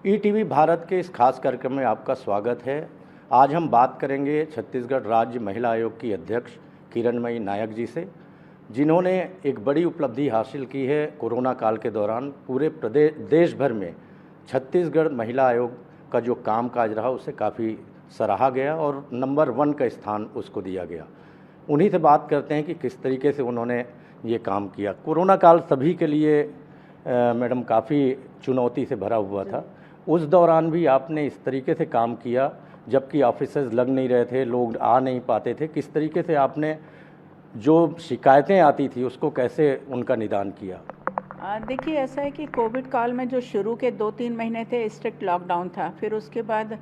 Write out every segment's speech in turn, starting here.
ETV Bharat के इस खास कार्यक्रम में आपका स्वागत है। आज हम बात करेंगे छत्तीसगढ़ राज्य महिला आयोग की अध्यक्ष किरणमयी नायक जी से, जिन्होंने एक बड़ी उपलब्धि हासिल की है। कोरोना काल के दौरान पूरे देश भर में छत्तीसगढ़ महिला आयोग का जो कामकाज रहा उसे काफ़ी सराहा गया और नंबर 1 का स्थान उसको दिया गया। उन्हीं से बात करते हैं कि किस तरीके से उन्होंने ये काम किया। कोरोना काल सभी के लिए मैडम काफ़ी चुनौती से भरा हुआ था। उस दौरान भी आपने इस तरीके से काम किया, जबकि ऑफिसेज लग नहीं रहे थे, लोग आ नहीं पाते थे। किस तरीके से आपने जो शिकायतें आती थी उसको कैसे उनका निदान किया? देखिए, ऐसा है कि कोविड काल में जो शुरू के 2-3 महीने थे स्ट्रिक्ट लॉकडाउन था। फिर उसके बाद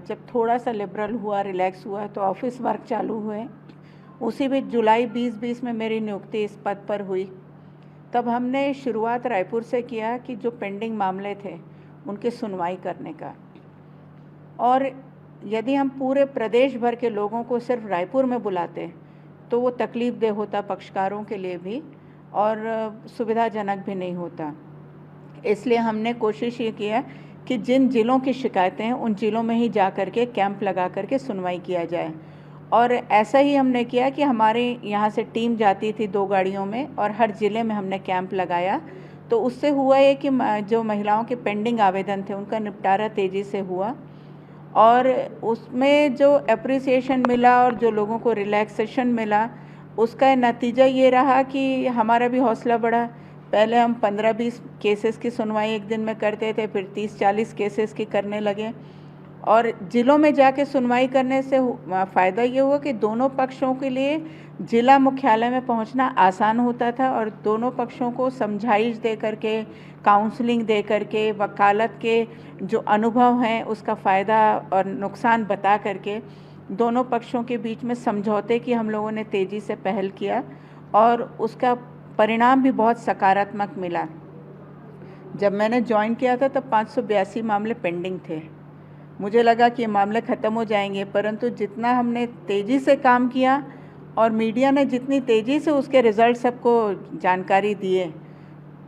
जब थोड़ा सा लिबरल हुआ, रिलैक्स हुआ, तो ऑफिस वर्क चालू हुए। उसी बीच जुलाई 2020 में मेरी नियुक्ति इस पद पर हुई। तब हमने शुरुआत रायपुर से किया कि जो पेंडिंग मामले थे उनकी सुनवाई करने का। और यदि हम पूरे प्रदेश भर के लोगों को सिर्फ रायपुर में बुलाते तो वो तकलीफ देह होता पक्षकारों के लिए भी और सुविधाजनक भी नहीं होता। इसलिए हमने कोशिश ये किया कि जिन जिलों की शिकायतें हैं उन जिलों में ही जा कर के कैंप लगा कर के सुनवाई किया जाए। और ऐसा ही हमने किया कि हमारे यहाँ से टीम जाती थी 2 गाड़ियों में और हर ज़िले में हमने कैंप लगाया। तो उससे हुआ ये कि जो महिलाओं के पेंडिंग आवेदन थे उनका निपटारा तेज़ी से हुआ और उसमें जो एप्रिसिएशन मिला और जो लोगों को रिलैक्सेशन मिला, उसका नतीजा ये रहा कि हमारा भी हौसला बढ़ा। पहले हम 15-20 केसेस की सुनवाई एक दिन में करते थे, फिर 30-40 केसेस की करने लगे। और ज़िलों में जाके सुनवाई करने से फ़ायदा ये हुआ कि दोनों पक्षों के लिए ज़िला मुख्यालय में पहुंचना आसान होता था और दोनों पक्षों को समझाइश दे करके, काउंसलिंग दे करके, वकालत के जो अनुभव हैं उसका फ़ायदा और नुकसान बता करके दोनों पक्षों के बीच में समझौते की हम लोगों ने तेज़ी से पहल किया और उसका परिणाम भी बहुत सकारात्मक मिला। जब मैंने ज्वाइन किया था तब 582 मामले पेंडिंग थे। मुझे लगा कि ये मामले ख़त्म हो जाएंगे, परंतु जितना हमने तेज़ी से काम किया और मीडिया ने जितनी तेज़ी से उसके रिज़ल्ट सबको जानकारी दिए,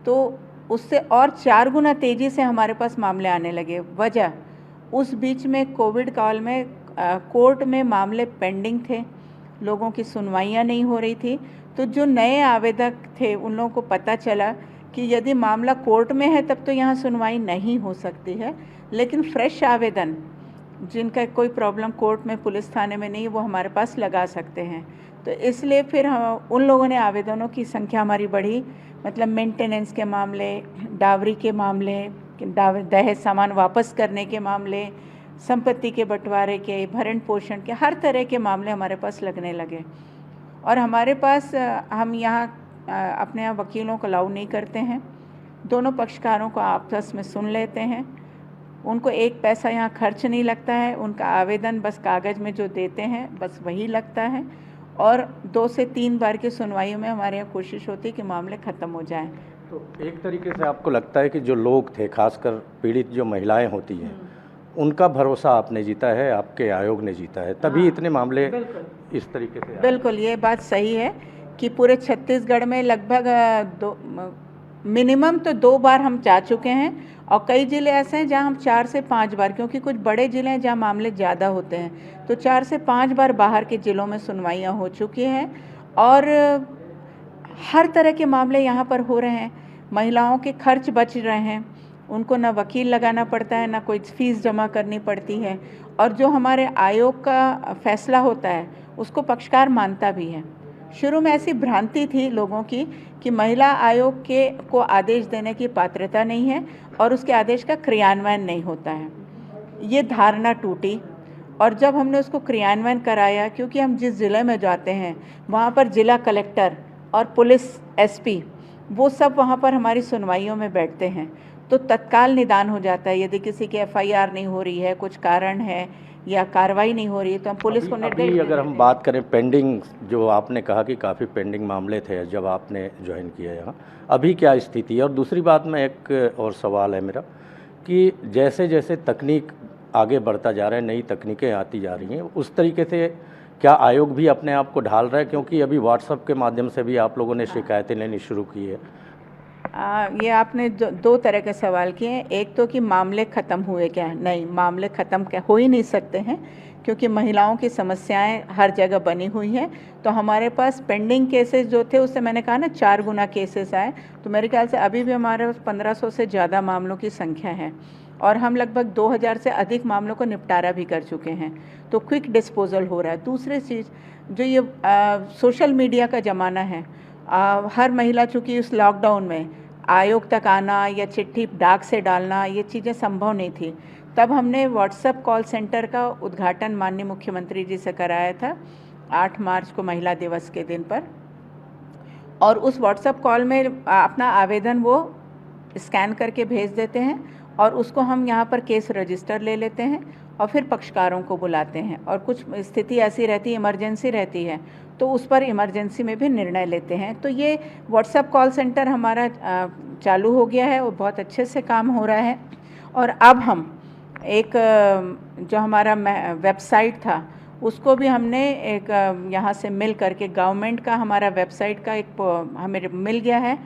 तो उससे और 4 गुना तेज़ी से हमारे पास मामले आने लगे। वजह, उस बीच में कोविड काल में कोर्ट में मामले पेंडिंग थे, लोगों की सुनवाइयाँ नहीं हो रही थी। तो जो नए आवेदक थे उन लोगों को पता चला कि यदि मामला कोर्ट में है तब तो यहाँ सुनवाई नहीं हो सकती है, लेकिन फ्रेश आवेदन जिनका कोई प्रॉब्लम कोर्ट में, पुलिस थाने में नहीं, वो हमारे पास लगा सकते हैं। तो इसलिए फिर हम उन लोगों ने आवेदनों की संख्या हमारी बढ़ी। मतलब मेंटेनेंस के मामले, डावरी के मामले, दहेज सामान वापस करने के मामले, संपत्ति के बंटवारे के, भरण पोषण के, हर तरह के मामले हमारे पास लगने लगे। और हमारे पास हम यहाँ अपने यहाँ वकीलों को अलाउ नहीं करते हैं। दोनों पक्षकारों को आपस में सुन लेते हैं। उनको एक पैसा यहाँ खर्च नहीं लगता है। उनका आवेदन बस कागज़ में जो देते हैं बस वही लगता है और 2 से 3 बार की सुनवाइयों में हमारे यहाँ कोशिश होती है कि मामले ख़त्म हो जाएं। तो एक तरीके से आपको लगता है कि जो लोग थे, खासकर पीड़ित जो महिलाएं होती हैं, उनका भरोसा आपने जीता है, आपके आयोग ने जीता है, तभी इतने मामले इस तरीके से। बिल्कुल, ये बात सही है कि पूरे छत्तीसगढ़ में लगभग मिनिमम तो 2 बार हम जा चुके हैं और कई ज़िले ऐसे हैं जहां हम 4 से 5 बार, क्योंकि कुछ बड़े ज़िले हैं जहां मामले ज़्यादा होते हैं, तो 4 से 5 बार बाहर के ज़िलों में सुनवाइयां हो चुकी हैं और हर तरह के मामले यहाँ पर हो रहे हैं। महिलाओं के खर्च बच रहे हैं, उनको ना वकील लगाना पड़ता है, ना कोई फ़ीस जमा करनी पड़ती है और जो हमारे आयोग का फैसला होता है उसको पक्षकार मानता भी है। शुरू में ऐसी भ्रांति थी लोगों की कि महिला आयोग के को आदेश देने की पात्रता नहीं है और उसके आदेश का क्रियान्वयन नहीं होता है। ये धारणा टूटी और जब हमने उसको क्रियान्वयन कराया, क्योंकि हम जिस ज़िले में जाते हैं वहाँ पर जिला कलेक्टर और पुलिस एसपी वो सब वहाँ पर हमारी सुनवाइयों में बैठते हैं, तो तत्काल निदान हो जाता है। यदि किसी की एफआईआर नहीं हो रही है, कुछ कारण है या कार्रवाई नहीं हो रही है, तो हम पुलिस को निर्देश। अगर हम बात करें पेंडिंग, जो आपने कहा कि काफ़ी पेंडिंग मामले थे जब आपने ज्वाइन किया यहाँ, अभी क्या स्थिति है? और दूसरी बात में एक और सवाल है मेरा कि जैसे जैसे तकनीक आगे बढ़ता जा रहा है, नई तकनीकें आती जा रही हैं, उस तरीके से क्या आयोग भी अपने आप को ढाल रहा है? क्योंकि अभी व्हाट्सएप के माध्यम से भी आप लोगों ने शिकायतें लेनी शुरू की है। ये आपने दो तरह के सवाल किए हैं। एक तो कि मामले ख़त्म हुए क्या? नहीं, मामले ख़त्म क्या हो ही नहीं सकते हैं, क्योंकि महिलाओं की समस्याएं हर जगह बनी हुई हैं। तो हमारे पास पेंडिंग केसेस जो थे, उससे मैंने कहा ना 4 गुना केसेस आए, तो मेरे ख्याल से अभी भी हमारे पास 1500 से ज़्यादा मामलों की संख्या है और हम लगभग 2000 से अधिक मामलों को निपटारा भी कर चुके हैं। तो क्विक डिस्पोजल हो रहा है। दूसरी चीज़, जो ये सोशल मीडिया का ज़माना है, हर महिला चूँकि उस लॉकडाउन में आयोग तक आना या चिट्ठी डाक से डालना, ये चीज़ें संभव नहीं थी। तब हमने व्हाट्सएप कॉल सेंटर का उद्घाटन माननीय मुख्यमंत्री जी से कराया था 8 मार्च को महिला दिवस के दिन पर। और उस व्हाट्सएप कॉल में अपना आवेदन वो स्कैन करके भेज देते हैं और उसको हम यहाँ पर केस रजिस्टर ले लेते हैं और फिर पक्षकारों को बुलाते हैं। और कुछ स्थिति ऐसी रहती है, इमरजेंसी रहती है, तो उस पर इमरजेंसी में भी निर्णय लेते हैं। तो ये व्हाट्सएप कॉल सेंटर हमारा चालू हो गया है और बहुत अच्छे से काम हो रहा है। और अब हम एक जो हमारा वेबसाइट था, उसको भी हमने एक यहाँ से मिल करके गवर्नमेंट का हमारा वेबसाइट का एक हमें मिल गया है,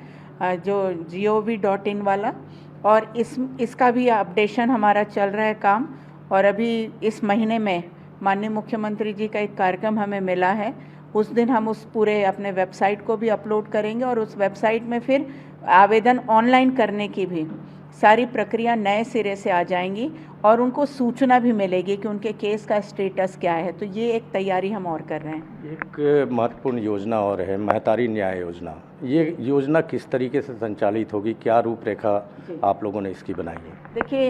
जो gov.in वाला, और इसका भी अपडेशन हमारा चल रहा है काम। और अभी इस महीने में माननीय मुख्यमंत्री जी का एक कार्यक्रम हमें मिला है, उस दिन हम उस पूरे अपने वेबसाइट को भी अपलोड करेंगे और उस वेबसाइट में फिर आवेदन ऑनलाइन करने की भी सारी प्रक्रिया नए सिरे से आ जाएंगी और उनको सूचना भी मिलेगी कि उनके केस का स्टेटस क्या है। तो ये एक तैयारी हम और कर रहे हैं। एक महत्वपूर्ण योजना और है महतारी न्याय योजना। ये योजना किस तरीके से संचालित होगी, क्या रूपरेखा आप लोगों ने इसकी बनाई है? देखिए,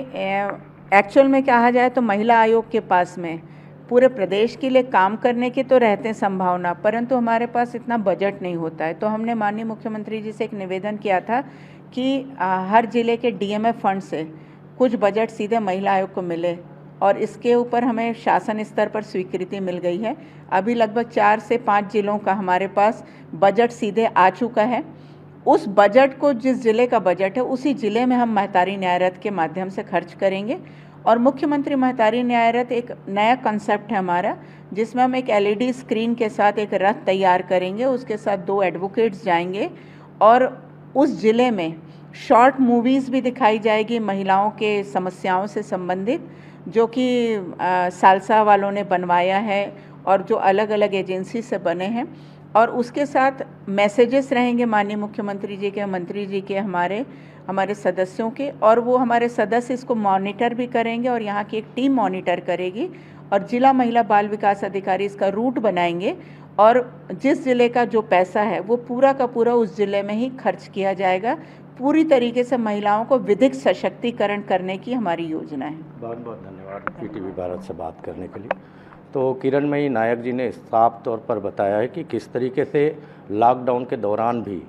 एक्चुअल में कहा जाए तो महिला आयोग के पास में पूरे प्रदेश के लिए काम करने की तो रहते हैं संभावना, परंतु हमारे पास इतना बजट नहीं होता है। तो हमने माननीय मुख्यमंत्री जी से एक निवेदन किया था कि हर जिले के डीएमएफ फंड से कुछ बजट सीधे महिला आयोग को मिले, और इसके ऊपर हमें शासन स्तर पर स्वीकृति मिल गई है। अभी लगभग 4 से 5 जिलों का हमारे पास बजट सीधे आ चुका है। उस बजट को, जिस ज़िले का बजट है, उसी ज़िले में हम महतारी न्याय रथ के माध्यम से खर्च करेंगे। और मुख्यमंत्री महतारी न्याय रथ एक नया कंसेप्ट है हमारा, जिसमें हम एक एलईडी स्क्रीन के साथ एक रथ तैयार करेंगे, उसके साथ 2 एडवोकेट्स जाएंगे और उस ज़िले में शॉर्ट मूवीज़ भी दिखाई जाएगी महिलाओं के समस्याओं से संबंधित, जो कि सालसा वालों ने बनवाया है और जो अलग अलग एजेंसी से बने हैं। और उसके साथ मैसेजेस रहेंगे माननीय मुख्यमंत्री जी के, मंत्री जी के, हमारे सदस्यों के, और वो हमारे सदस्य इसको मॉनिटर भी करेंगे और यहाँ की एक टीम मॉनिटर करेगी और जिला महिला बाल विकास अधिकारी इसका रूट बनाएंगे और जिस ज़िले का जो पैसा है वो पूरा का पूरा उस ज़िले में ही खर्च किया जाएगा। पूरी तरीके से महिलाओं को विधिक सशक्तिकरण करने की हमारी योजना है। बहुत बहुत धन्यवाद पीटीवी भारत से बात करने के लिए। तो किरणमयी नायक जी ने साफ तौर पर बताया है कि किस तरीके से लॉकडाउन के दौरान भी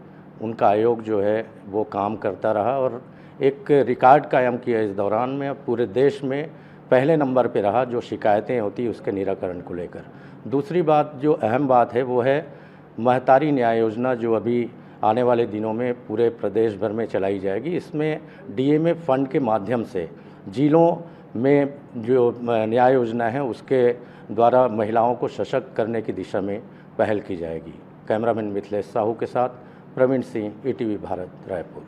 उनका आयोग जो है वो काम करता रहा और एक रिकॉर्ड कायम किया इस दौरान में। पूरे देश में पहले नंबर पे रहा जो शिकायतें होती उसके निराकरण को लेकर। दूसरी बात, जो अहम बात है, वो है महतारी न्याय योजना, जो अभी आने वाले दिनों में पूरे प्रदेश भर में चलाई जाएगी। इसमें डीएमएफ फंड के माध्यम से जिलों में जो न्याय योजना है उसके द्वारा महिलाओं को सशक्त करने की दिशा में पहल की जाएगी। कैमरामैन मिथिलेश साहू के साथ प्रवीण सिंह, ईटीवी भारत, रायपुर।